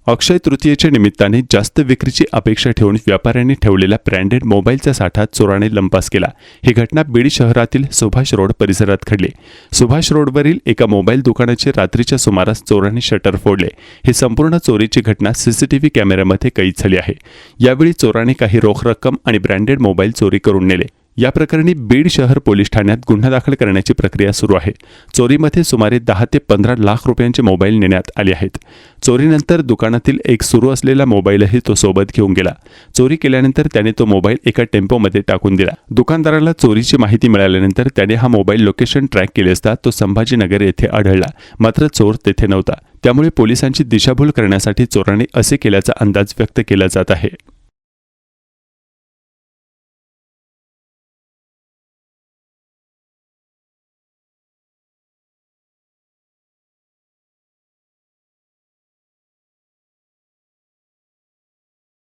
अक्षय तृतीयेच्या निमित्ताने जास्त विक्रीची अपेक्षा ठेवून व्यापाऱ्यांनी ठेवलेला ब्रँडेड मोबाईलचा साठा चोराने लंपास केला। ही घटना बीड शहरातील सुभाष रोड परिसरात घडली। सुभाष रोडवरील एका मोबाईल दुकानाचे रात्रीच्या सुमारास चोरांनी शटर फोडले। ही संपूर्ण चोरीची घटना सीसीटीव्ही कॅमेऱ्यामध्ये कैद झाली आहे। यावेळी चोरांनी काही रोख रक्कम आणि ब्रँडेड मोबाईल चोरी करून नेले। या प्रकरणी बीड शहर पोलीस ठाण्यात गुन्हा दाखल करण्याची प्रक्रिया सुरू आहे। चोरीमध्ये सुमारे 10 ते 15 लाख रुपयांचे मोबाईल नेण्यात आले आहेत। चोरीनंतर दुकानातील एक सुरू असलेला मोबाईलही तो सोबत घेऊन गेला। चोरी केल्यानंतर त्याने तो मोबाईल एका टेम्पोमध्ये टाकून दिला। दुकानदाराला चोरीची माहिती मिळाल्यानंतर त्याने हा मोबाईल लोकेशन ट्रॅक केले असता तो संभाजीनगर येथे आढळला, मात्र चोर तेथे नव्हता। त्यामुळे पोलिसांची दिशाभूल करण्यासाठी चोराने असे केल्याचा अंदाज व्यक्त केला जात आहे।